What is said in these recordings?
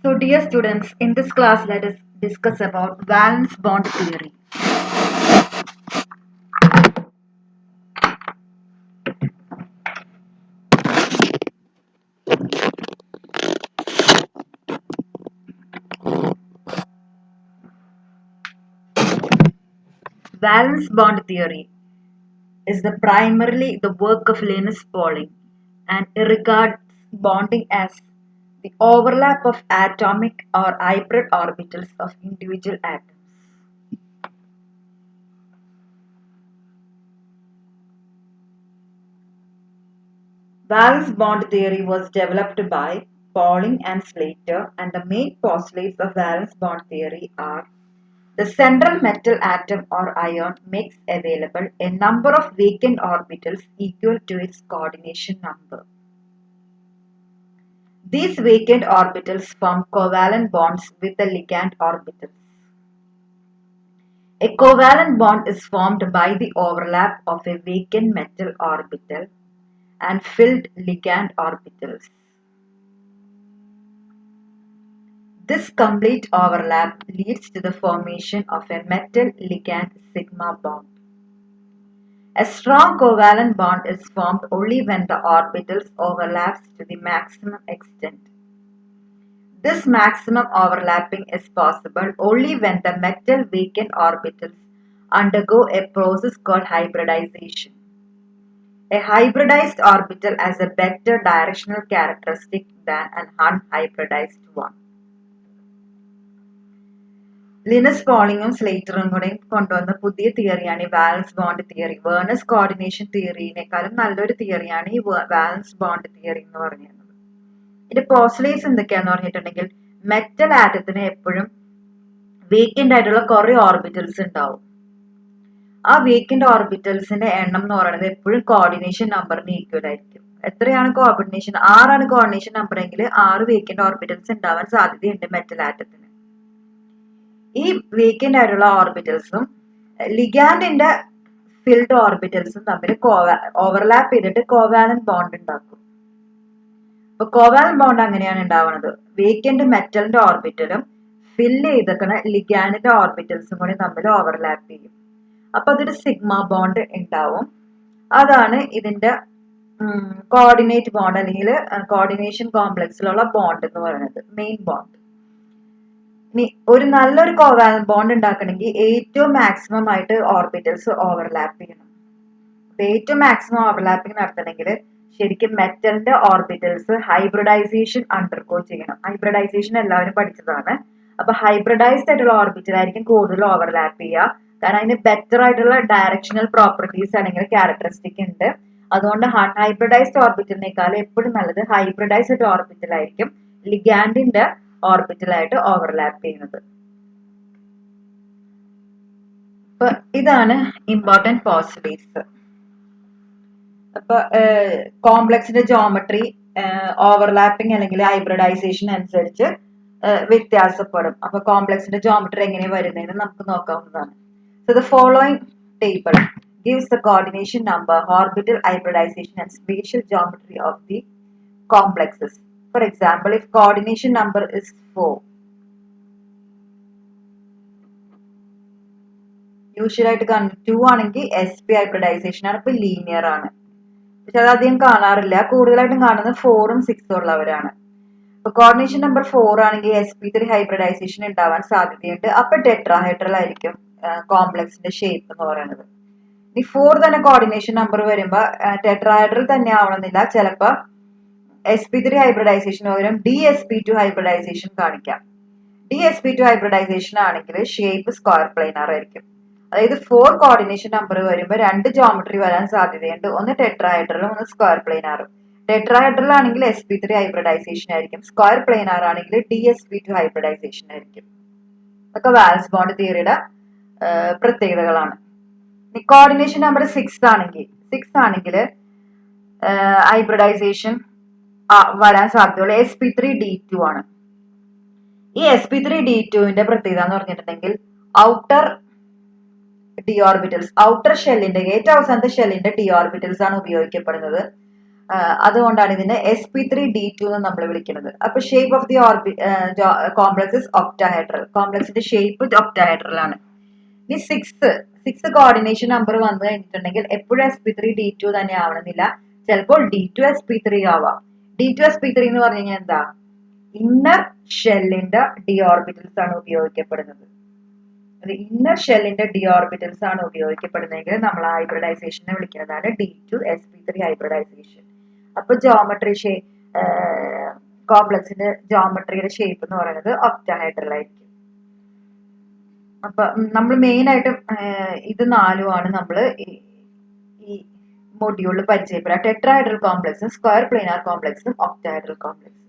So dear students, in this class let us discuss about valence bond theory. Valence bond theory is primarily the work of Linus Pauling and it regards bonding as the overlap of atomic or hybrid orbitals of individual atoms. Valence bond theory was developed by Pauling and Slater, and the main postulates of valence bond theory are the central metal atom or ion makes available a number of vacant orbitals equal to its coordination number. These vacant orbitals form covalent bonds with the ligand orbitals. A covalent bond is formed by the overlap of a vacant metal orbital and filled ligand orbitals. This complete overlap leads to the formation of a metal ligand sigma bond. A strong covalent bond is formed only when the orbitals overlap to the maximum extent. This maximum overlapping is possible only when the metal vacant orbitals undergo a process called hybridization. A hybridized orbital has a better directional characteristic than an unhybridized one. Linus പോളിങ്ങും സ്ലേറ്ററും കൂടെ കൊണ്ടുവന്ന പുതിയ തിയറിയാണ് ഈ valence bond theory. Werner's coordination തിയറിനേക്കാളും നല്ലൊരു തിയറിയാണ് ഈ വാലൻസ് ബോണ്ട് തിയറി എന്ന് പറയുന്നത്. ഇതിന്റെ പോസ്റ്റുലേറ്റ്സ് എന്തൊക്കെയാന്ന് പറഞ്ഞിട്ടുണ്ടെങ്കിൽ മെറ്റൽ ആറ്റത്തിന് എപ്പോഴും വേക്കന്റ് ആയിട്ടുള്ള കുറെ ഓർബിറ്റൽസ് ഉണ്ടാവും. ആ വേക്കന്റ് ഓർബിറ്റൽസിന്റെ എണ്ണം എന്ന് പറയുന്നത് എപ്പോഴും കോർഡിനേഷൻ നമ്പറിന് ഈക്വൽ ആയിരിക്കും. എത്രയാണ് കോർഡിനേഷൻ? 6 കോർഡിനേഷൻ നമ്പർ എങ്കിൽ 6 വേക്കന്റ് ഓർബിറ്റൽസ് ഉണ്ടാവാൻ സാധ്യതയുണ്ട് മെറ്റൽ ആറ്റത്തിന്. ഈ വേക്കന്റ് ആയിട്ടുള്ള ഓർബിറ്റൽസും ലിഗാൻഡിന്റെ ഫിൽഡ് ഓർബിറ്റൽസും തമ്മിൽ ഓവർലാപ്പ് ചെയ്തിട്ട് കോവാലന്റ് ബോണ്ട് ഉണ്ടാക്കും. അപ്പൊ കോവാലന്റ് ബോണ്ട് അങ്ങനെയാണ് ഉണ്ടാവുന്നത്. വേക്കന്റ് മെറ്റലിന്റെ ഓർബിറ്റലും ഫില്ല് ചെയ്തേക്കുന്ന ലിഗാൻഡിന്റെ ഓർബിറ്റൽസും കൂടി തമ്മിൽ ഓവർലാപ്പ് ചെയ്യും. അപ്പൊ അതൊരു സിഗ്മ ബോണ്ട് ഉണ്ടാവും. അതാണ് ഇതിന്റെ കോർഡിനേറ്റ് ബോണ്ട് അല്ലെങ്കിൽ കോർഡിനേഷൻ കോംപ്ലക്സിലുള്ള ബോണ്ട് എന്ന് പറയുന്നത്, മെയിൻ ബോണ്ട്. ഇനി ഒരു നല്ലൊരു കോവാലന്റ് ബോണ്ട് ഉണ്ടാക്കണമെങ്കിൽ ഏറ്റവും മാക്സിമം ആയിട്ട് ഓർബിറ്റൽസ് ഓവർലാപ്പ് ചെയ്യണം. ഏറ്റവും മാക്സിമം ഓവർലാപ്പിംഗ് നടത്തണമെങ്കിൽ ശരിക്കും മെറ്റലിന്റെ ഓർബിറ്റൽസ് ഹൈബ്രിഡൈസേഷൻ അണ്ടർഗോ ചെയ്യണം. ഹൈബ്രിഡൈസേഷൻ എല്ലാവരും പഠിച്ചതാണ്. അപ്പൊ ഹൈബ്രിഡൈസ്ഡ് ആയിട്ടുള്ള ഓർബിറ്റൽ ആയിരിക്കും കൂടുതൽ ഓവർലാപ്പ് ചെയ്യുക. കാരണം അതിന് ബെറ്റർ ആയിട്ടുള്ള ഡയറക്ഷണൽ പ്രോപ്പർട്ടീസ് അല്ലെങ്കിൽ ക്യാരക്ടറിസ്റ്റിക് ഉണ്ട്. അതുകൊണ്ട് ഹൈബ്രിഡൈസ്ഡ് ഓർബിറ്റലിനേക്കാൾ എപ്പോഴും നല്ലത് ഹൈബ്രിഡൈസ്ഡ് ഓർബിറ്റൽ ആയിരിക്കും ലിഗാൻഡിന്റെ ഓർബിറ്റലായിട്ട് ഓവർലാപ്പ് ചെയ്യുന്നത്. അപ്പൊ ഇതാണ് ഇമ്പോർട്ടന്റ് പോസ്റ്റുലേറ്റ്സ്. അപ്പൊ കോംപ്ലക്സിന്റെ ജോമെട്രി ഓവർലാപ്പിംഗ് അല്ലെങ്കിൽ ഹൈബ്രിഡൈസേഷൻ അനുസരിച്ച് വ്യത്യാസപ്പെടും. അപ്പൊ കോംപ്ലക്സിന്റെ ജോമെട്രി എങ്ങനെ വരുന്നതെന്ന് നമുക്ക് നോക്കാവുന്നതാണ്. So the following table gives the coordination number, orbital hybridization and spatial geometry of the complexes. For example, if coordination number is 4, യൂഷ്വലായിട്ട് കാണുന്നത് 2 ആണെങ്കിൽ sp hybridization ആണ്. ഇപ്പൊ ലീനിയർ ആണ്, പക്ഷെ അത് അധികം കാണാറില്ല. കൂടുതലായിട്ടും കാണുന്നത് 4ഉം 6ഉം ഉള്ളവരാണ്. ഇപ്പൊ കോർഡിനേഷൻ നമ്പർ 4 ആണെങ്കിൽ sp3 ഹൈബ്രിഡൈസേഷൻ ഉണ്ടാവാൻ സാധ്യതയുണ്ട്. അപ്പൊ ടെട്രാഹൈഡ്രൽ ആയിരിക്കും കോംപ്ലക്സിന്റെ ഷേപ്പ് എന്ന് പറയുന്നത്. ഈ 4 തന്നെ കോർഡിനേഷൻ നമ്പർ വരുമ്പോ ടെട്രാഹൈഡ്രൽ തന്നെ ആവണമെന്നില്ല. ചിലപ്പോ sp3 ഹൈബ്രിഡൈസേഷൻ പകരം dsp2 ഹൈബ്രിഡൈസേഷൻ കാണിക്കാം. dsp2 ഹൈബ്രിഡൈസേഷൻ ആണെങ്കിൽ ഷേപ്പ് സ്ക്വയർ പ്ലെയിനർ ആയിരിക്കും. അതായത് 4 കോർഡിനേഷൻ നമ്പർ വരുമ്പോൾ 2 ജോമെട്രി വരാൻ സാധ്യതയുണ്ട്. ഒന്ന് ടെട്രാഹൈഡ്രലും ഒന്ന് സ്ക്വയർ പ്ലെയിനറും. ടെട്രാഹൈഡ്രൽ ആണെങ്കിൽ sp3 ഹൈബ്രിഡൈസേഷൻ ആയിരിക്കും. സ്ക്വയർ പ്ലെയിനർ ആണെങ്കിൽ dsp2 ഹൈബ്രിഡൈസേഷൻ ആയിരിക്കും. ഇതൊക്കെ വാലൻസ് ബോണ്ട് തിയറിയുടെ പ്രത്യേകതകളാണ്. കോർഡിനേഷൻ നമ്പർ 6 ആണെങ്കിൽ ഹൈബ്രിഡൈസേഷൻ വരാൻ സാധ്യതയുള്ള sp3d2 ആണ്. ഈ sp3d2ന്റെ പ്രത്യേകത എന്ന് പറഞ്ഞിട്ടുണ്ടെങ്കിൽ ഔട്ടർ ഡി ഓർബിറ്റൽസ്, ഔട്ടർ ഷെല്ലിന്റെ ഏറ്റവും അവസാനത്തെ ഷെല്ലിന്റെ ഡി ഓർബിറ്റൽസ് ആണ് ഉപയോഗിക്കപ്പെടുന്നത്. അതുകൊണ്ടാണ് ഇതിനെ sp3d2 എന്ന് നമ്മൾ വിളിക്കുന്നത്. അപ്പൊ shape of the complex is octahedral. കോംപ്ലക്സിന്റെ ഷേപ്പ് ഒക്ടാഹെഡ്രൽ ആണ്. ഇനി സിക്സ് കോർഡിനേഷൻ നമ്പർ വന്നു കഴിഞ്ഞിട്ടുണ്ടെങ്കിൽ എപ്പോഴും sp3d2 തന്നെ ആവണമെന്നില്ല. ചിലപ്പോൾ d2sp3 ആവാം. d2sp3 എന്ന് പറഞ്ഞു കഴിഞ്ഞാൽ എന്താ? ഇന്നർ ഷെല്ലിന്റെ ഡി ഓർബിറ്റൽസ് ആണ് ഉപയോഗിക്കപ്പെടുന്നത്. ഇന്നർ ഷെല്ലിന്റെ ഡി ഓർബിറ്റൽസ് ആണ് ഉപയോഗിക്കപ്പെടുന്നതെങ്കിൽ നമ്മൾ ഹൈബ്രിഡൈസേഷനെ വിളിക്കുന്നതാണ് d2sp3 ഹൈബ്രിഡൈസേഷൻ. അപ്പൊ കോംപ്ലക്സിന്റെ ജോമെട്രിയുടെ ഷേപ്പ് എന്ന് പറയുന്നത് ഒക്ടാഹെഡ്രൽ ആയിരിക്കും. അപ്പൊ നമ്മൾ മെയിൻ ആയിട്ടും ഇത് നാലുമാണ് നമ്മൾ ഈ മൊഡ്യൂളിൽ പരിചയപ്പെടുക. ടെട്രാഹെഡ്രൽ കോംപ്ലക്സും സ്ക്വയർ പ്ലെയിനാർ കോംപ്ലക്സും ഒക്ടാഹെഡ്രൽ കോംപ്ലക്സും.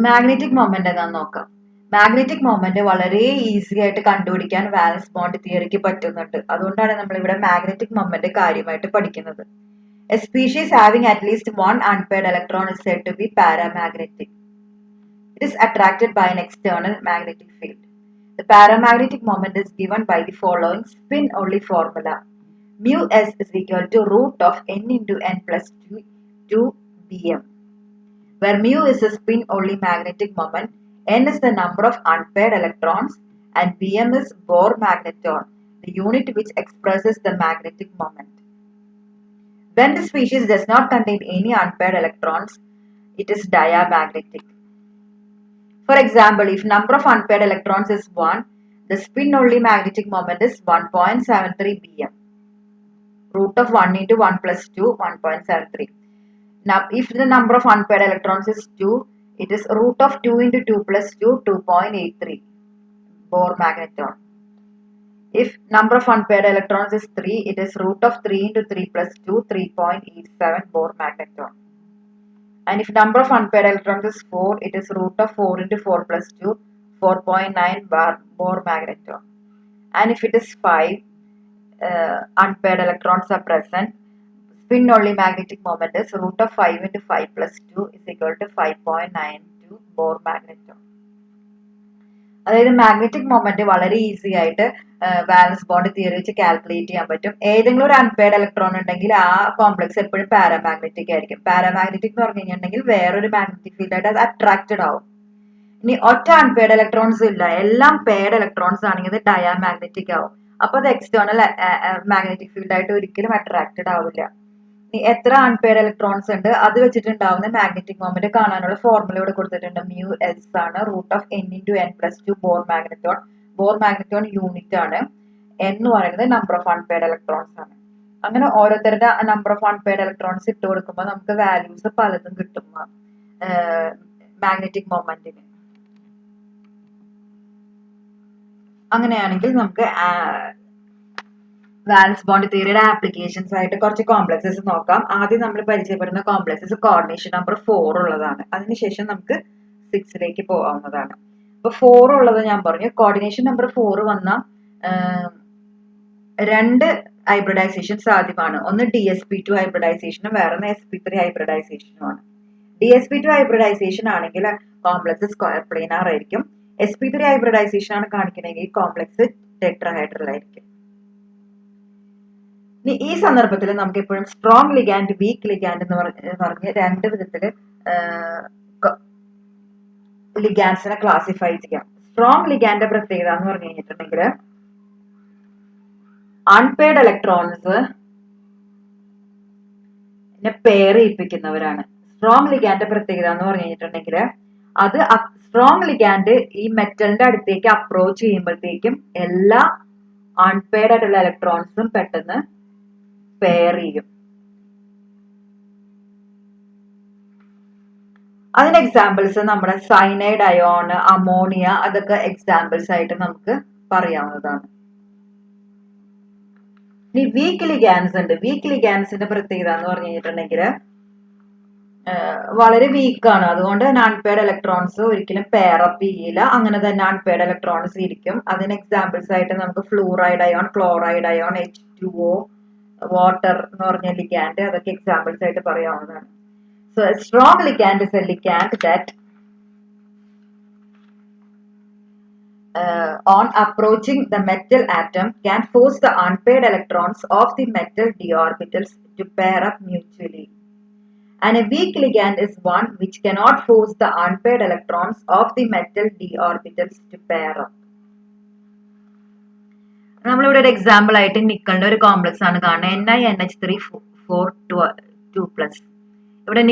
മാഗ്നറ്റിക് മൊമെന്റ് എന്താണെന്ന് നോക്കാം. മാഗ്നറ്റിക് മൊമെന്റ് വളരെ ഈസി ആയിട്ട് കണ്ടുപിടിക്കാൻ വാലൻസ് ബോണ്ട് തിയറിക്ക് പറ്റുന്നുണ്ട്. അതുകൊണ്ടാണ് നമ്മൾ ഇവിടെ മാഗ്നറ്റിക് മൊമെന്റ് കാര്യമായിട്ട് പഠിക്കുന്നത്. A species having at least one unpaired electron is said to be paramagnetic. It is attracted by an external magnetic field. The paramagnetic moment is given by the following spin-only formula. Mu s is equal to root of n into n plus 2 bm, where mu is a spin-only magnetic moment, n is the number of unpaired electrons, and bm is Bohr magneton, the unit which expresses the magnetic moment. When the species does not contain any unpaired electrons, it is diamagnetic. For example, if number of unpaired electrons is 1, the spin-only magnetic moment is 1.73 bm. Root of 1 into 1 plus 2, 1.73. Now, if the number of unpaired electrons is 2, it is root of 2 into 2 plus 2, 2.83 Bohr magneton. If number of unpaired electrons is 3, it is root of 3 into 3 plus 2, 3.87 Bohr magneton. And if number of unpaired electrons is 4, it is root of 4 into 4 plus 2, 4.9 Bohr magneton. And if it is 5 unpaired electrons are present, spin only magnetic moment is root of 5 into 5 plus 2 is equal to 5.92 Bohr magneton. അതായത് magnetic moment വളരെ easy ആയിട്ട് വാലൻസ് bond theory വെച്ച് calculate ചെയ്യാൻ പറ്റും. ഏതെങ്കിലും ഒരു unpaired electron ഉണ്ടെങ്കിൽ ആ കോംപ്ലക്സ് എപ്പോഴും പാരാമാഗ്നറ്റിക് ആയിരിക്കും. പാരാമാഗ്നറ്റിക് എന്ന് പറഞ്ഞു കഴിഞ്ഞിട്ടുണ്ടെങ്കിൽ വേറൊരു മാഗ്നറ്റിക് ഫീൽഡ് ആയിട്ട് അത് അട്രാക്റ്റഡ് ആവും. ഇനി ഒറ്റ അൺപെയർഡ് ഇലക്ട്രോൺസ് ഇല്ല, എല്ലാം പെയർഡ് ഇലക്ട്രോൺസ് ആണെങ്കിൽ അത് ഡയാമാഗ്നറ്റിക് ആവും. അപ്പൊ അത് എക്സ്റ്റേണൽ മാഗ്നറ്റിക് ഫീൽഡ് ആയിട്ട് ഒരിക്കലും അട്രാക്റ്റഡ് ആവില്ല. എത്ര അൺപെയർഡ് ഇലക്ട്രോൺസ് ഉണ്ട് അത് വെച്ചിട്ടുണ്ടാവുന്ന മാഗ്നറ്റിക് മൊമെന്റ് കാണാനുള്ള ഫോർമുല ഇവിടെ കൊടുത്തിട്ടുണ്ട്. mu s ആണ് root of n into n plus 2 Bohr magneton. Bohr magneton unit ആണ്. n എന്ന് പറയുന്നത് നമ്പർ ഓഫ് അൺപെയർഡ് ഇലക്ട്രോൺസ് ആണ്. അങ്ങനെ ഓരോരുത്തരുടെ നമ്പർ ഓഫ് അൺപെയർഡ് ഇലക്ട്രോൺസ് ഇട്ട് കൊടുക്കുമ്പോൾ നമുക്ക് വാല്യൂസ് പലതും കിട്ടും മാഗ്നറ്റിക് മൊമെന്റിന്. അങ്ങനെയാണെങ്കിൽ നമുക്ക് വാലൻസ് ബോണ്ട് തിയറിയുടെ ആപ്ലിക്കേഷൻസ് ആയിട്ട് കുറച്ച് കോംപ്ലക്സസ് നോക്കാം. ആദ്യം നമ്മൾ പരിചയപ്പെടുന്ന കോംപ്ലക്സസ് കോർഡിനേഷൻ നമ്പർ 4 ഉള്ളതാണ്. അതിനുശേഷം നമുക്ക് 6ലേക്ക് പോകാവുന്നതാണ്. അപ്പൊ 4 ഉള്ളത് ഞാൻ പറഞ്ഞു. കോർഡിനേഷൻ നമ്പർ 4 വന്ന രണ്ട് ഹൈബ്രിഡൈസേഷൻ സാധ്യമാണ്. ഒന്ന് DsP2 ഹൈബ്രിഡൈസേഷനും വേറൊന്ന് sp3 ഹൈബ്രിഡൈസേഷനുമാണ്. DsP2 ഹൈബ്രിഡൈസേഷൻ ആണെങ്കിൽ കോംപ്ലക്സ് സ്ക്വയർ പ്ലെയിനാർ ആയിരിക്കും. sp3 ഹൈബ്രിഡൈസേഷൻ ആണ് കാണിക്കണമെങ്കിൽ കോംപ്ലക്സ് ടെട്രാഹെഡ്രൽ ആയിരിക്കും. ഈ സന്ദർഭത്തിൽ നമുക്ക് എപ്പോഴും സ്ട്രോങ് ലിഗാൻഡ്, വീക്ക് ലിഗാൻഡ് എന്ന് പറഞ്ഞ് രണ്ട് വിധത്തില് ലിഗാൻഡ്സിനെ ക്ലാസിഫൈ ചെയ്യാം. സ്ട്രോങ് ലിഗാൻഡിന്റെ പ്രത്യേകത എന്ന് പറഞ്ഞു കഴിഞ്ഞിട്ടുണ്ടെങ്കിൽ അൺപെയർഡ് ഇലക്ട്രോൺസ് പെയർ ചെയ്യിപ്പിക്കുന്നവരാണ്. സ്ട്രോങ് ലിഗാൻഡിന്റെ പ്രത്യേകത എന്ന് പറഞ്ഞു കഴിഞ്ഞിട്ടുണ്ടെങ്കിൽ അത് സ്ട്രോങ് ലിഗാൻഡ് ഈ മെറ്റലിന്റെ അടുത്തേക്ക് അപ്രോച്ച് ചെയ്യുമ്പോഴത്തേക്കും എല്ലാ അൺപെയർഡ് ആയിട്ടുള്ള ഇലക്ട്രോൺസും പെട്ടെന്ന് പെയർ ചെയ്യും. അതിന് എക്സാമ്പിൾസ് നമ്മുടെ സയനൈഡ് അയോൺ, അമോണിയ, അതൊക്കെ എക്സാമ്പിൾസ് ആയിട്ട് നമുക്ക് പറയാവുന്നതാണ്. ഇനി വീക്ക് ലിഗാൻഡ്സ് ഉണ്ട്. വീക്ക് ലിഗാൻഡ്സിന്റെ പ്രത്യേകത എന്ന് പറഞ്ഞു കഴിഞ്ഞിട്ടുണ്ടെങ്കിൽ വളരെ വീക്കാണ്. അതുകൊണ്ട് തന്നെ അൺപെയർഡ് ഇലക്ട്രോൺസ് ഒരിക്കലും പെയർ അപ്പ് ചെയ്യില്ല. അങ്ങനെ തന്നെ അൺപെയർഡ് ഇലക്ട്രോൺസ് ഇരിക്കും. അതിന് എക്സാമ്പിൾസ് ആയിട്ട് നമുക്ക് fluoride ion, chloride ion, H2O, water എന്ന് പറഞ്ഞ ലിഗാൻഡ്, അതൊക്കെ എക്സാമ്പിൾസ് ആയിട്ട് പറയാവുന്നതാണ്. So strong ligand is A ligand that on approaching the metal atom can force the unpaired electrons of the metal d orbitals to pair up mutually. And a weak ligand is one which cannot force the unpaired electrons of the metal d orbitals to pair up. നമ്മളിവിടെ ഒരു example ആയിട്ട് നിക്കലിന്റെ ഒരു complex ആണ് കാണുന്നത് Ni NH3 4 2+. ഇവിടെ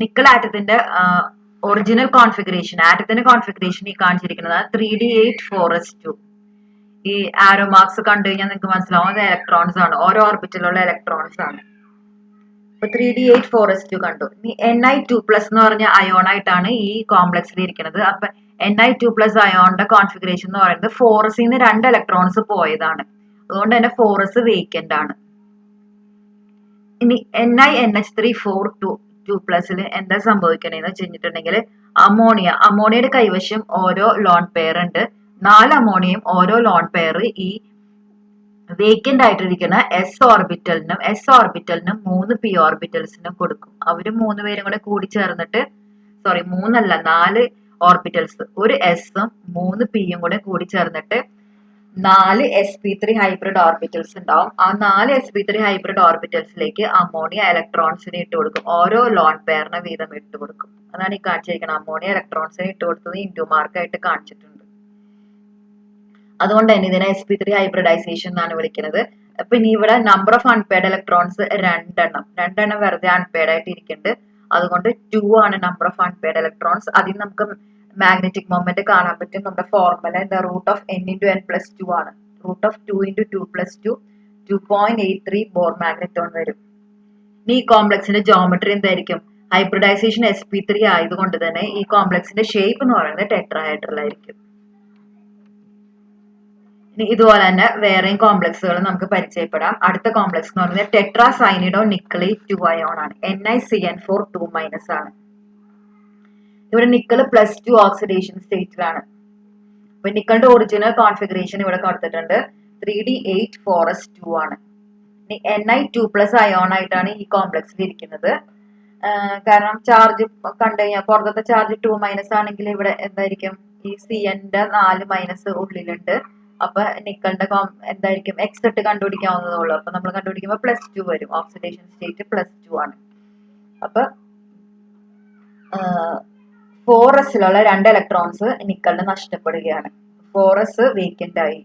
nickel ആറ്റത്തിന്റെ original configuration ആറ്റത്തിന്റെ configuration ഈ കാണിച്ചിരിക്കുന്നത് 3d8 4s2. ഈ ആരോ മാർക്സ് കണ്ടു കഴിഞ്ഞാൽ നിങ്ങൾക്ക് മനസ്സിലാവും അത് ഇലക്ട്രോൺസ് ആണ്, ഓരോ ഓർബിറ്റിലുള്ള ഇലക്ട്രോൺസ് ആണ്. അപ്പൊ 3d8 4s2 കണ്ടു. ഇനി Ni2+ എന്ന് പറഞ്ഞ അയോൺ ആയിട്ടാണ് ഈ കോംപ്ലക്സിൽ ഇരിക്കുന്നത്. അപ്പൊ Ni2+ അയോണിന്റെ കോൺഫിഗറേഷൻ എന്ന് പറയുന്നത് 4s നിന്ന് 2 ഇലക്ട്രോൺസ് പോയതാണ്, അതുകൊണ്ട് തന്നെ 4s വേക്കന്റ് ആണ്. ഇനി NiNH3 4 2+ൽ എന്താ സംഭവിക്കണേന്ന് വെച്ചിട്ടുണ്ടെങ്കിൽ അമോണിയയുടെ കൈവശം ഓരോ ലോൺ പെയർ ഉണ്ട്. 4 അമോണിയയും ഓരോ ലോൺ പെയർ ഈ വേക്കന്റ് ആയിട്ടിരിക്കുന്ന s ഓർബിറ്റലിനും 3 p ഓർബിറ്റൽസിനും കൊടുക്കും. അവര് 3 പേരും കൂടെ കൂടി ചേർന്നിട്ട് 4 ഓർബിറ്റൽസ്, ഒരു എസും 3 പിയും കൂടെ കൂടി ചേർന്നിട്ട് 4 sp3 ഹൈബ്രിഡ് ഓർബിറ്റൽസ് ഉണ്ടാവും. ആ 4 sp3 ഹൈബ്രിഡ് ഓർബിറ്റൽസിലേക്ക് അമോണിയ ഇലക്ട്രോൺസിനെ ഇട്ട് കൊടുക്കും. ഓരോ ലോൺ പെയറിനെ വീതം ഇട്ട് കൊടുക്കും. അതാണ് ഈ കാണിച്ചിരിക്കുന്നത്. അമോണിയ ഇലക്ട്രോൺസിനെ ഇട്ട് കൊടുത്തത് ഇൻഡു മാർക്കായിട്ട് കാണിച്ചിട്ടുണ്ട്. അതുകൊണ്ട് തന്നെ ഇതിനെ sp3 ഹൈബ്രിഡൈസേഷൻ എന്നാണ് വിളിക്കുന്നത്. അപ്പൊ ഇനി ഇവിടെ നമ്പർ ഓഫ് അൺപെയർഡ് ഇലക്ട്രോൺസ് 2 വെറുതെ അൺപെയർഡ് ആയിട്ട് ഇരിക്കുന്നുണ്ട്. അതുകൊണ്ട് 2 ആണ് നമ്പർ ഓഫ് അൺപെയർഡ് ഇലക്ട്രോൺസ്. അതിൽ നമുക്ക് മാഗ്നറ്റിക് മൊമെന്റ് കാണാൻ പറ്റും. നമ്മുടെ ഫോർമുല എന്താ, √n×n+2 ആണ്. √2 × 2+2 2.83 ബോർ മാഗ്നറ്റോൺ വരും. ഇനി ഈ കോംപ്ലക്സിന്റെ ജോമെട്രി എന്തായിരിക്കും? ഹൈബ്രിഡൈസേഷൻ sp3 ആയതുകൊണ്ട് തന്നെ ഈ കോംപ്ലക്സിന്റെ ഷേപ്പ് എന്ന് പറയുന്നത് ടെട്രാഹൈഡ്രൽ ആയിരിക്കും. ഇനി ഇതുപോലെ തന്നെ വേറെയും കോംപ്ലക്സുകൾ നമുക്ക് പരിചയപ്പെടാം. അടുത്ത കോംപ്ലക്സ് എന്ന് പറയുന്നത് ടെട്രാസൈനിഡോ നിക്കലേറ്റ് 2 അയോൺ ആണ്. NiCN4 2- ആണ്. ഇവിടെ നിക്കൽ +2 ഓക്സിഡേഷൻ സ്റ്റേറ്റിലാണ്. അപ്പൊ നിക്കലിന്റെ ഒറിജിനൽ കോൺഫിഗറേഷൻ ഇവിടെ കൊടുത്തിട്ടുണ്ട്. 3d8 4s2 ആണ്. Ni2+ അയോൺ ആയിട്ടാണ് ഈ കോംപ്ലക്സിൽ ഇരിക്കുന്നത്. കാരണം ചാർജ് കണ്ടു കഴിഞ്ഞാൽ പുറത്തത്തെ ചാർജ് 2- ആണെങ്കിൽ ഇവിടെ എന്തായിരിക്കും, ഈ CNന്റെ 4- ഉള്ളിലുണ്ട്. അപ്പൊ നിക്കലിന്റെ എന്തായിരിക്കും, എക്സ് ഇട്ട് കണ്ടുപിടിക്കാവുന്നതേ ഉള്ളൂ. അപ്പൊ നമ്മൾ കണ്ടുപിടിക്കുമ്പോൾ +2 വരും. ഓക്സിഡേഷൻ സ്റ്റേറ്റ് +2 ആണ്. അപ്പൊ 4sലുള്ള 2 ഇലക്ട്രോൺസ് നിക്കലിന് നഷ്ടപ്പെടുകയാണ്. 4s വേക്കന്റ് ആയി.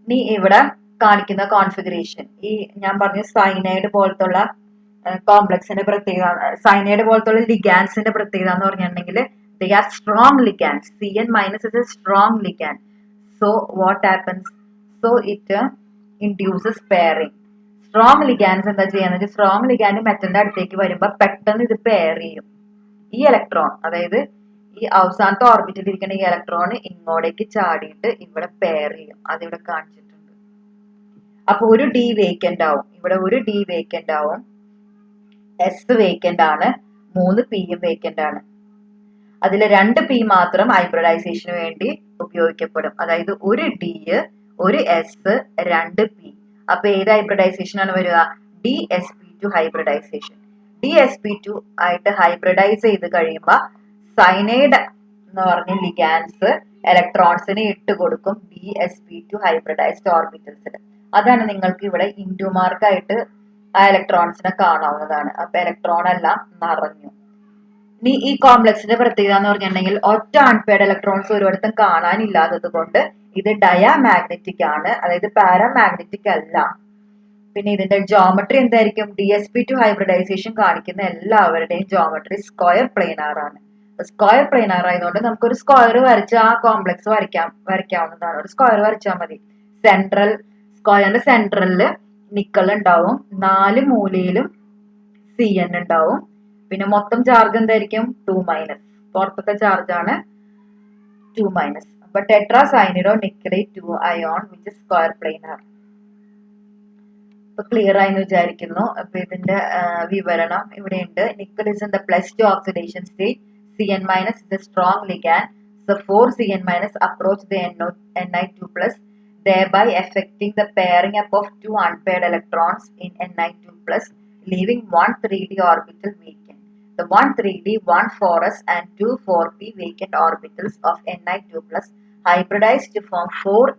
ഇനി ഇവിടെ കാണിക്കുന്ന കോൺഫിഗറേഷൻ, ഈ ഞാൻ പറഞ്ഞ സൈനൈഡ് പോലത്തുള്ള കോംപ്ലക്സിന്റെ പ്രത്യേകത, സൈനൈഡ് പോലത്തുള്ള ലിഗാൻസിന്റെ പ്രത്യേകത എന്ന് പറഞ്ഞിട്ടുണ്ടെങ്കിൽ they are strong ligands. Cn- is a strong ligand. So what happens? So it induces pairing. Strong ligands എന്താ ചെയ്യുന്നത്? സ്ട്രോങ് ലിഗാൻഡ് മെറ്റലിന്റെ അടുത്തേക്ക് വരുമ്പോൾ പെട്ടെന്ന് ഇത് പെയർ ചെയ്യും. ഈ ഇലക്ട്രോൺ, അതായത് ഈ അവസാനത്തെ ഓർബിറ്റിൽ ഇരിക്കുന്ന ഈ ഇലക്ട്രോൺ ഇങ്ങോട്ടേക്ക് ചാടിയിട്ട് ഇവിടെ പെയർ ചെയ്യും. അതിവിടെ കാണിച്ചിട്ടുണ്ട്. അപ്പൊ ഒരു d വേക്കന്റ് ആവും. ഇവിടെ ഒരു d വേക്കന്റ് ആവും. s വേക്കന്റ് ആണ്. 3 pയും വേക്കന്റ് ആണ്. അതിൽ 2 p മാത്രം ഹൈബ്രിഡൈസേഷന് വേണ്ടി ഉപയോഗിക്കപ്പെടും. അതായത് ഒരു d, ഒരു s, 2 p. അപ്പൊ ഏത് ഹൈബ്രിഡൈസേഷൻ ആണ് വരിക? dsp2 hybridisation. dsp2 ആയിട്ട് ഹൈബ്രിഡൈസ് ചെയ്ത് കഴിയുമ്പോൾ സൈനൈഡ് എന്ന് പറഞ്ഞ ലിഗാൻസ് ഇലക്ട്രോൺസിനെ ഇട്ട് കൊടുക്കും dsp2 ഹൈബ്രിഡൈസ്ഡ് ഓർബിറ്റൽസിൽ. അതാണ് നിങ്ങൾക്ക് ഇവിടെ ഇൻഡു മാർക്കായിട്ട് ആ ഇലക്ട്രോൺസിനെ കാണാവുന്നതാണ്. അപ്പൊ ഇലക്ട്രോൺ എല്ലാം നിറഞ്ഞു. ഇനി ഈ കോംപ്ലക്സിന്റെ പ്രത്യേകത എന്ന് പറഞ്ഞിട്ടുണ്ടെങ്കിൽ ഒറ്റ അൺപെയർഡ് ഇലക്ട്രോൺസ് ഒരിടത്തും കാണാനില്ലാത്തത് കൊണ്ട് ഇത് ഡയാമാഗ്നറ്റിക് ആണ്, അതായത് പാരാമാഗ്നറ്റിക് അല്ല. പിന്നെ ഇതിന്റെ ജോമെട്രി എന്തായിരിക്കും? dsp2 ഹൈബ്രിഡൈസേഷൻ കാണിക്കുന്ന എല്ലാവരുടെയും ജോമെട്രി സ്ക്വയർ പ്ലെയിനാർ ആണ്. സ്ക്വയർ പ്ലെയിനാർ ആയതുകൊണ്ട് നമുക്കൊരു സ്ക്വയർ വരച്ച് ആ കോംപ്ലക്സ് വരയ്ക്കാവുന്നതാണ്. ഒരു സ്ക്വയർ വരച്ചാൽ മതി. സ്ക്വയറിന്റെ സെൻട്രലില് നിക്കൽ ഉണ്ടാവും, 4 മൂലയിലും Cn ഉണ്ടാവും. പിന്നെ മൊത്തം ചാർജ് എന്തായിരിക്കും? 2-. പുറത്തത്തെ ചാർജ് ആണ് 2-. അപ്പൊ ടെട്രാസൈനിഡോ നിക്കലേറ്റ് 2 അയോൺ വിച്ച് സ്ക്വയർ പ്ലെയിനാർ. ഇപ്പൊ ക്ലിയർ ആയി എന്ന് വിചാരിക്കുന്നു. അപ്പൊ ഇതിന്റെ വിവരണം ഇവിടെ ഉണ്ട്. Nickel is in the +2 oxidation state. Cn- is a strong ligand. So 4 Cn- approach the Ni2+, thereby affecting the pairing up of 2 unpaired electrons in Ni2+, leaving one 3d orbital vacant. The one 3D, one 4s and two 4p vacant orbitals of Ni2 plus hybridized to form 4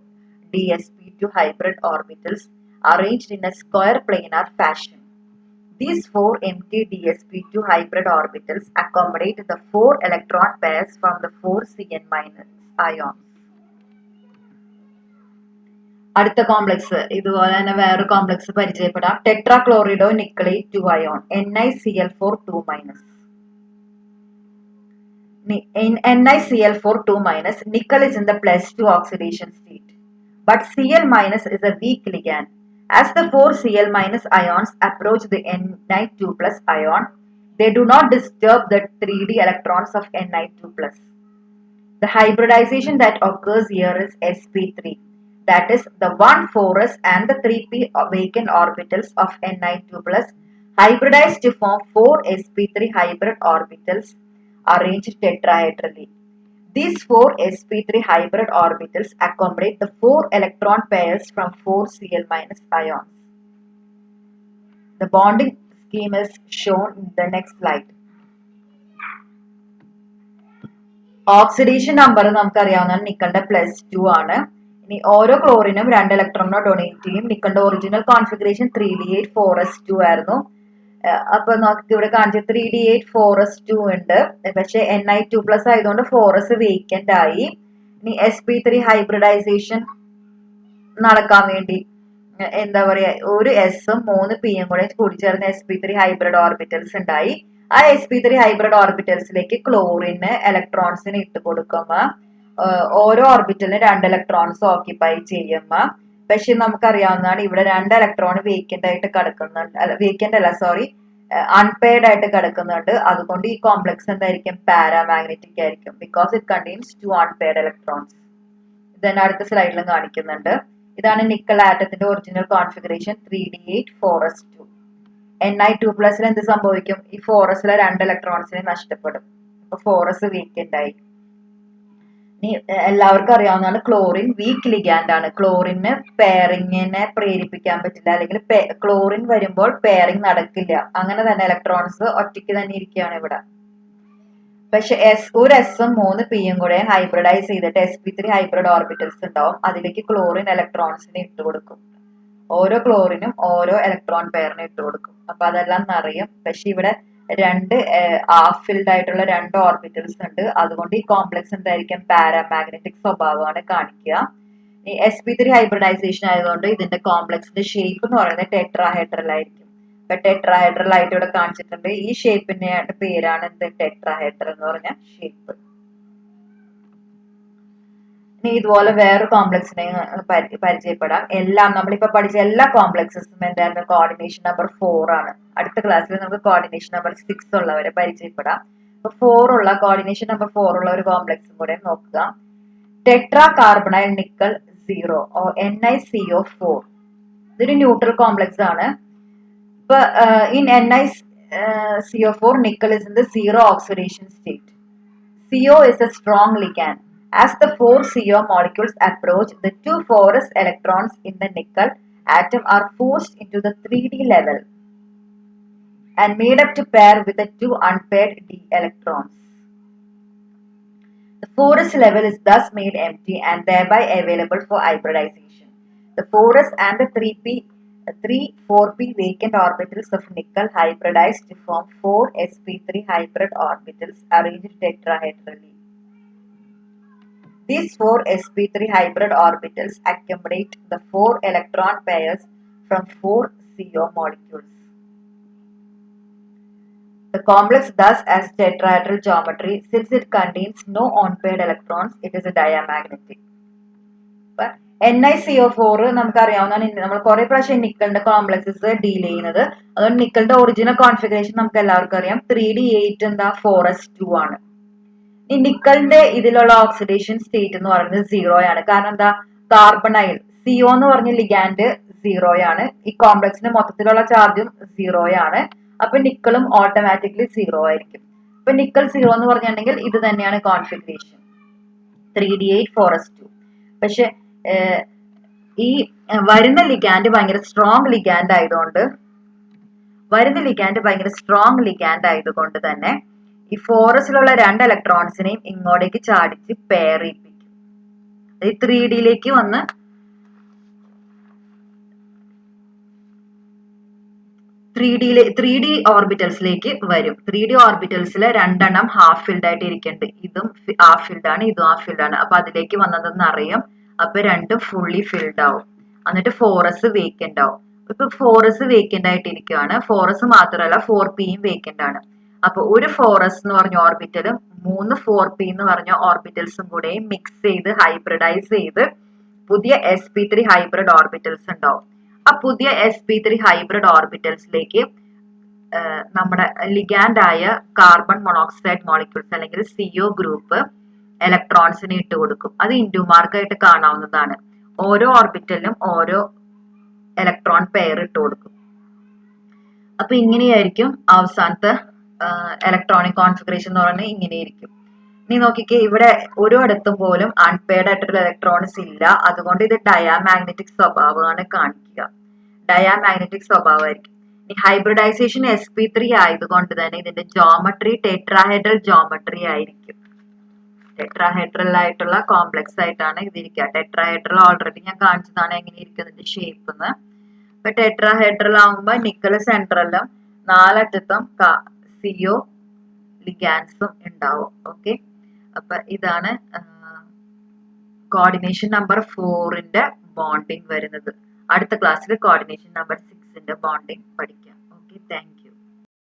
dsp2 hybrid orbitals arranged in a square planar fashion. These 4 empty dsp2 hybrid orbitals accommodate the 4 electron pairs from the 4 Cn- ions. അടുത്ത complex ഇതുപോലെ തന്നെ വേറൊരു complex പരിചയപ്പെടാം. ടെട്രാക്ലോറിഡോ നിക്കലേറ്റ് 2 ion NiCl4 2 minus. In NiCl4 2 minus, nickel is in the +2 oxidation state, but Cl minus is a weak ligand. As the 4 Cl minus ions approach the Ni2 plus ion, they do not disturb the 3d electrons of Ni2 plus. The hybridization that occurs here is sp3, that is the 1 4s and the 3p vacant orbitals of Ni2 plus hybridized to form 4 sp3 hybrid orbitals arranged tetrahedrally. These 4 sp3 hybrid orbitals accommodate the 4 electron pairs from 4 Cl minus ions. The bonding scheme is shown in the next slide. Oxidation number നമുക്കറിയാവുന്നതാണ് നിക്കലിന്റെ +2 ആണ്. ഇനി ഓരോ ക്ലോറിനും 2 ഇലക്ട്രോണോ donate ചെയ്യും. നിക്കലിന്റെ original configuration 3d8 4s2 ആയിരുന്നു. അപ്പൊ നമുക്ക് ഇവിടെ കാണിച്ച 3d8 4s2 ഉണ്ട്. പക്ഷെ Ni2 പ്ലസ് ആയതുകൊണ്ട് 4s വേക്കന്റ് ആയി. ഇനി sp3 ഹൈബ്രിഡൈസേഷൻ നടക്കാൻ വേണ്ടി എന്താ പറയാ ഒരു എസും 3 പിയും കൂടെ കൂടിച്ചേർന്ന് sp3 ഹൈബ്രിഡ് ഓർബിറ്റൽസ് ഉണ്ടായി. ആ sp3 ഹൈബ്രിഡ് ഓർബിറ്റൽസിലേക്ക് ക്ലോറിന് ഇലക്ട്രോൺസിന് ഇട്ട് കൊടുക്കുമ്പോൾ ഓരോ ഓർബിറ്റലിന് 2 ഇലക്ട്രോൺസ് ഓക്യുപ്പൈ ചെയ്യുമ്പോൾ പക്ഷെ നമുക്കറിയാവുന്നതാണ് ഇവിടെ 2 ഇലക്ട്രോൺ വേക്കന്റ് ആയിട്ട് കിടക്കുന്നുണ്ട്. വേക്കന്റ് അല്ല സോറി അൺപെയർഡ് ആയിട്ട് കിടക്കുന്നുണ്ട്. അതുകൊണ്ട് ഈ കോംപ്ലക്സ് എന്തായിരിക്കും പാരാമാഗ്നറ്റിക് ആയിരിക്കും because it contains 2 unpaired electrons. ഇതന്നെ അടുത്ത സ്ലൈഡിലും കാണിക്കുന്നുണ്ട്. ഇതാണ് നിക്കൽ ആറ്റത്തിന്റെ original configuration 3d8 4s2. Ni2 പ്ലസിൽ എന്ത് സംഭവിക്കും? ഈ 4സിലെ 2 ഇലക്ട്രോൺസിനെ നഷ്ടപ്പെടും. അപ്പൊ 4s വേക്കന്റ് ആയി. ഇനി എല്ലാവർക്കും അറിയാവുന്നതാണ് ക്ലോറിൻ വീക്ക് ലിഗാൻഡ് ആണ്. ക്ലോറിന് പെയറിങ്ങിനെ പ്രേരിപ്പിക്കാൻ പറ്റില്ല, അല്ലെങ്കിൽ ക്ലോറിൻ വരുമ്പോൾ പെയറിങ് നടക്കില്ല. അങ്ങനെ തന്നെ ഇലക്ട്രോൺസ് ഒറ്റയ്ക്ക് തന്നെ ഇരിക്കുകയാണ് ഇവിടെ. പക്ഷെ ഒരു എസും 3 പിയും കൂടെ ഹൈബ്രിഡൈസ് ചെയ്തിട്ട് sp3 ഹൈബ്രിഡ് ഓർബിറ്റൽസ് ഉണ്ടാവും. അതിലേക്ക് ക്ലോറിൻ ഇലക്ട്രോൺസിനെ ഇട്ട് കൊടുക്കും. ഓരോ ക്ലോറിനും ഓരോ ഇലക്ട്രോൺ പെയറിനെ ഇട്ട് കൊടുക്കും. അപ്പൊ അതെല്ലാം നിറയും. പക്ഷെ ഇവിടെ 2 ഹാഫ് ഫിൽഡ് ആയിട്ടുള്ള 2 ഓർബിറ്റൽസ് ഉണ്ട്. അതുകൊണ്ട് ഈ കോംപ്ലക്സ് എന്തായിരിക്കും പാരാമാഗ്നറ്റിക് സ്വഭാവമാണ് കാണിക്കുക. ഈ sp3 ഹൈബ്രിഡൈസേഷൻ ആയതുകൊണ്ട് ഇതിന്റെ കോംപ്ലക്സിന്റെ ഷേപ്പ് എന്ന് പറയുന്നത് ടെട്രാഹെഡ്രൽ ആയിരിക്കും. ഇപ്പൊ ടെട്രാഹെഡ്രൽ ആയിട്ട് ഇവിടെ കാണിച്ചിട്ടുണ്ട്. ഈ ഷേപ്പിന്റെ പേരാണ് എന്ത് ടെട്രാഹെഡ്രൽ എന്ന് പറഞ്ഞ ഷേപ്പ്. ഇനി ഇതുപോലെ വേറെ കോംപ്ലക്സിനെ പരിചയപ്പെടാം. എല്ലാം നമ്മളിപ്പോ പഠിച്ച എല്ലാ കോംപ്ലക്സസും എന്തായിരുന്നു കോർഡിനേഷൻ നമ്പർ 4 ആണ്. അടുത്ത ക്ലാസ്സിൽ നമുക്ക് കോർഡിനേഷൻ നമ്പർ 6 ഉള്ളവരെ പരിചയപ്പെടാം. അപ്പൊ 4 ഉള്ള കോർഡിനേഷൻ നമ്പർ 4 ഉള്ള ഒരു കോംപ്ലക്സും കൂടെ നോക്കുക. Tetra carbonyl nickel 0 NiCO4. ഇതൊരു ന്യൂട്രൽ കോംപ്ലക്സ് ആണ്. ഇപ്പൊ in NiCO4 nickel is in the 0 oxidation state. CO is a strong ligand. As the 4 CO molecules approach, the 2 4s electrons in the nickel atom are forced into the 3d level and made up to pair with the 2 unpaired d electrons. The 4s level is thus made empty and thereby available for hybridization. The 4s and the 4p vacant orbitals of nickel hybridized to form 4 sp3 hybrid orbitals arranged tetrahedrally. These 4 sp3 hybrid orbitals accommodate the 4 electron pairs from 4 CO molecules. The complex thus has tetrahedral geometry. Since it contains no unpaired electrons, it is a diamagnetic. NiCO4 നമുക്കറിയാവുന്നതാണ്. നമ്മൾ കുറെ പ്രാവശ്യം നിക്കലിന്റെ complexes deal ചെയ്യുന്നത്. അതുകൊണ്ട് നിക്കലിന്റെ original configuration നമുക്ക് എല്ലാവർക്കും അറിയാം. 3d8 എന്താ 4s2 ആണ്. ഈ നിക്കലിന്റെ ഇതിലുള്ള ഓക്സിഡേഷൻ സ്റ്റേറ്റ് എന്ന് പറയുന്നത് 0 ആണ്. കാരണം എന്താ കാർബണൈൽ CO എന്ന് പറഞ്ഞ ലിഗാൻഡ് 0 ആണ്. ഈ കോംപ്ലക്സിന്റെ മൊത്തത്തിലുള്ള ചാർജും 0 ആണ്. അപ്പൊ നിക്കലും ഓട്ടോമാറ്റിക്കലി 0 ആയിരിക്കും. അപ്പൊ നിക്കൽ 0 എന്ന് പറഞ്ഞിട്ടുണ്ടെങ്കിൽ ഇത് തന്നെയാണ് കോൺഫിഗറേഷൻ 3d8 4s2. പക്ഷെ ഈ വരുന്ന ലിഗാൻഡ് ഭയങ്കര സ്ട്രോങ് ലിഗാൻഡ് ആയതുകൊണ്ട് വരുന്ന ലിഗാൻഡ് ഭയങ്കര സ്ട്രോങ് ലിഗാൻഡ് ആയതുകൊണ്ട് തന്നെ ഈ ഫോറസിലുള്ള 2 ഇലക്ട്രോൺസിനെയും ഇങ്ങോട്ടേക്ക് ചാടിച്ച് പെയർ ചെയ്യിപ്പിക്കും. ഈ 3D വന്ന് 3D ഓർബിറ്റൽസിലേക്ക് വരും. 3D ഓർബിറ്റൽസിൽ 2 ഹാഫ് ഫിൽഡ് ആയിട്ട് ഇരിക്കുന്നുണ്ട്. ഇതും ഹാഫ് ഫിൽഡ് ആണ്, ഇതും ഹാഫ് ഫിൽഡ് ആണ്. അപ്പൊ അതിലേക്ക് വന്നതെന്ന് അറിയും. അപ്പൊ രണ്ടും ഫുള്ളി ഫിൽഡ് ആവും. എന്നിട്ട് ഫോറസ് വേക്കന്റ് ആവും. ഇപ്പൊ ഫോറസ് വേക്കന്റ് ആയിട്ട് ഇരിക്കുകയാണ്. ഫോറസ് മാത്രമല്ല 4p വേക്കന്റ് ആണ്. അപ്പൊ ഒരു ഫോറസ് എന്ന് പറഞ്ഞ ഓർബിറ്റലും 3 4p എന്ന് പറഞ്ഞ ഓർബിറ്റൽസും കൂടെ മിക്സ് ചെയ്ത് ഹൈബ്രിഡൈസ് ചെയ്ത് പുതിയ sp3 ഹൈബ്രിഡ് ഓർബിറ്റൽസ് ഉണ്ടാവും. ആ പുതിയ sp3 ഹൈബ്രിഡ് ഓർബിറ്റൽസിലേക്ക് നമ്മുടെ ലിഗാൻഡ് ആയ കാർബൺ മോണോക്സൈഡ് മോളിക്യൂൾസ് അല്ലെങ്കിൽ CO ഗ്രൂപ്പ് ഇലക്ട്രോൺസിനെ ഇട്ട് കൊടുക്കും. അത് ഇൻഡുമാർക്കായിട്ട് കാണാവുന്നതാണ്. ഓരോ ഓർബിറ്റലിനും ഓരോ ഇലക്ട്രോൺ പെയർ ഇട്ട് കൊടുക്കും. അപ്പൊ ഇങ്ങനെയായിരിക്കും അവസാനത്തെ ഇലക്ട്രോണിക് കോൺഫിഗറേഷൻ എന്ന് പറയുന്നത് ഇങ്ങനെയായിരിക്കും. ഇനി നോക്കിക്കേ, ഇവിടെ ഒരിടത്തും പോലും അൺപെയർഡ് ആയിട്ടുള്ള ഇലക്ട്രോൺസ് ഇല്ല. അതുകൊണ്ട് ഇത് ഡയാമാഗ്നറ്റിക് സ്വഭാവമാണ് കാണിക്കുക. ഡയാമാഗ്നറ്റിക് സ്വഭാവമായിരിക്കും. ഈ ഹൈബ്രിഡൈസേഷൻ sp3 ആയതുകൊണ്ട് തന്നെ ഇതിന്റെ ജോമെട്രി ടെട്രാഹെഡ്രൽ ജോമെട്രി ആയിരിക്കും. ടെട്രാഹെഡ്രൽ ആയിട്ടുള്ള കോംപ്ലക്സ് ആയിട്ടാണ് ഇതിരിക്കുക. ടെട്രാഹെഡ്രൽ ഓൾറെഡി ഞാൻ കാണിച്ചതാണ് എങ്ങനെ ഇരിക്കുന്നതിന്റെ ഷേപ്പ് എന്ന്. ഇപ്പൊ ടെട്രാഹെഡ്രൽ ആകുമ്പോൾ നിക്കൽ സെൻട്രലും 4 അറ്റത്തും CO ലിഗാൻസും ഉണ്ടാവും. ഓക്കെ, അപ്പൊ ഇതാണ് കോർഡിനേഷൻ നമ്പർ 4ന്റെ ബോണ്ടിങ് വരുന്നത്. അടുത്ത ക്ലാസ്സിൽ കോർഡിനേഷൻ നമ്പർ 6ന്റെ ബോണ്ടിങ് പഠിക്കാം. Okay, thank you.